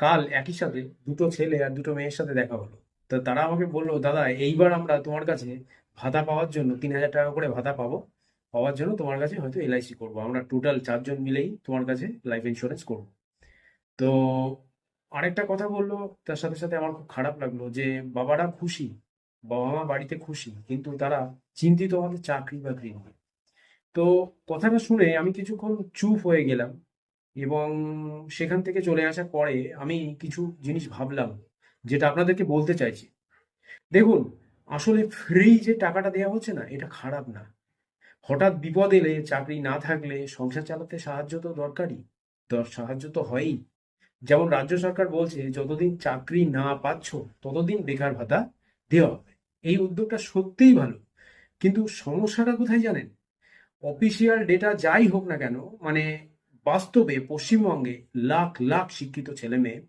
কাল একই সাথে দুটো ছেলে আর দুটো মেয়ের সাথে দেখা হলো। তো তারা আমাকে বললো, দাদা এইবার আমরা তোমার কাছে ভাতা পাওয়ার জন্য 3,000 টাকা করে ভাতা পাবো, পাওয়ার জন্য তোমার কাছে হয়তো এলআইসি করবো, আমরা টোটাল 4 জন মিলেই তোমার কাছে লাইফ ইন্স্যুরেন্স করবো। তো আরেকটা কথা বললো, তার সাথে সাথে আমার খুব খারাপ লাগলো যে বাবারা খুশি, বাবা মা বাড়িতে খুশি, কিন্তু তারা চিন্তিত আমাদের চাকরি বাকরি নিয়ে। তো কথাটা শুনে আমি কিছুক্ষণ চুপ হয়ে গেলাম, এবং সেখান থেকে চলে আসার পরে আমি কিছু জিনিস ভাবলাম, যেটা আপনাদেরকে বলতে চাইছি। দেখুন, আসলে ফ্রি যে টাকাটা দেওয়া হচ্ছে না, এটা খারাপ না। হঠাৎ বিপদ এলে, চাকরি না থাকলে সংসার চালাতে সাহায্য তো দরকারই, সাহায্য তো হয়ই। যেমন রাজ্য সরকার বলছে, যতদিন চাকরি না পাচ্ছ ততদিন বেকার ভাতা দেওয়া হবে। এই উদ্যোগটা সত্যিই ভালো, কিন্তু সমস্যাটা কোথায় জানেন? অফিসিয়াল ডেটা যাই হোক না কেন, মানে বাস্তবে পশ্চিমবঙ্গে লাখ লাখ শিক্ষিত ছেলে মেয়ে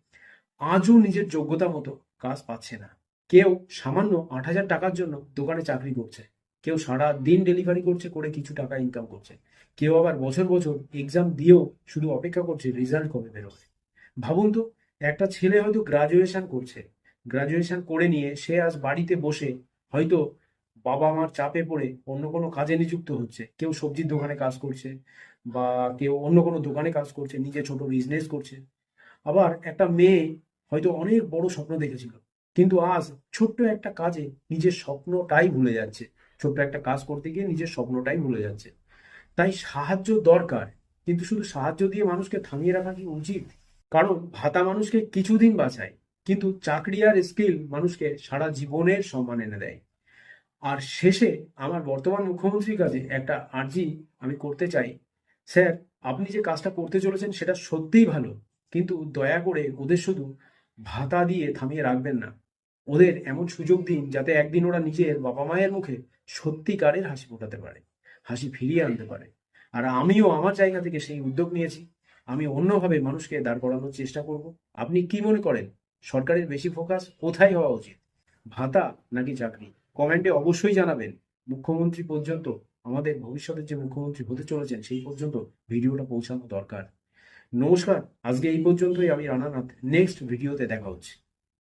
আজও নিজের যোগ্যতা মতো কাজ পাচ্ছে না। কেউ সামান্য 8,000 টাকার জন্য দোকানে চাকরি করছে, কেউ সারা দিন ডেলিভারি করছে, করে কিছু টাকা ইনকাম করছে, কেউ আবার বছর বছর এক্সাম দিয়েও শুধু অপেক্ষা করছে রেজাল্ট কবে বেরোবে। ভাবুন তো, একটা ছেলে হয়তো গ্রাজুয়েশন করছে, গ্রাজুয়েশন করে নিয়ে সে আজ বাড়িতে বসে হয়তো বাবা মার চাপে পড়ে অন্য কোনো কাজে নিযুক্ত হচ্ছে। কেউ সবজির দোকানে কাজ করছে, বা কেউ অন্য কোনো দোকানে কাজ করছে, নিজে ছোট বিজনেস করছে। আবার একটা মেয়ে হয়তো অনেক বড় স্বপ্ন দেখেছিল, কিন্তু আজ ছোট্ট একটা কাজে নিজের স্বপ্নটাই ভুলে যাচ্ছে। ছোট্ট একটা কাজ করতে গিয়ে নিজের স্বপ্নটাই ভুলে যাচ্ছে। তাই সাহায্য দরকার, কিন্তু শুধু সাহায্য দিয়ে মানুষকে থামিয়ে রাখা কি উচিত? কারণ ভাতা মানুষকে কিছুদিন বাঁচায়, কিন্তু চাকরি আর স্কিল মানুষকে সারা জীবনের সম্মান এনে দেয়। আর শেষে আমার বর্তমান মুখ্যমন্ত্রীর কাছে একটা আর্জি আমি করতে চাই। স্যার, আপনি যে কাজটা করতে চলেছেন সেটা সত্যিই ভালো, কিন্তু দয়া করে ওদের শুধু ভাতা দিয়ে থামিয়ে রাখবেন না। ওদের এমন সুযোগ দিন যাতে একদিন ওরা নিজের বাবা মায়ের মুখে সত্যিকারের হাসি ফোটাতে পারে, হাসি ফিরিয়ে আনতে পারে। আর আমিও আমার জায়গা থেকে সেই উদ্যোগ নিয়েছি। আমি অন্যভাবে মানুষকে দাঁড় করানোর চেষ্টা করব। আপনি কি মনে করেন, সরকারের বেশি ফোকাস কোথায় হওয়া উচিত, ভাতা নাকি চাকরি? কমেন্টে অবশ্যই জানাবেন। মুখ্যমন্ত্রী পর্যন্ত, আমাদের ভবিষ্যতের যে মুখ্যমন্ত্রী হতে চলেছেন সেই পর্যন্ত ভিডিওটা পৌঁছানো দরকার। নমস্কার, আজকে এই পর্যন্তই। আমি রানানাথ, নেক্সট ভিডিওতে দেখা হচ্ছে।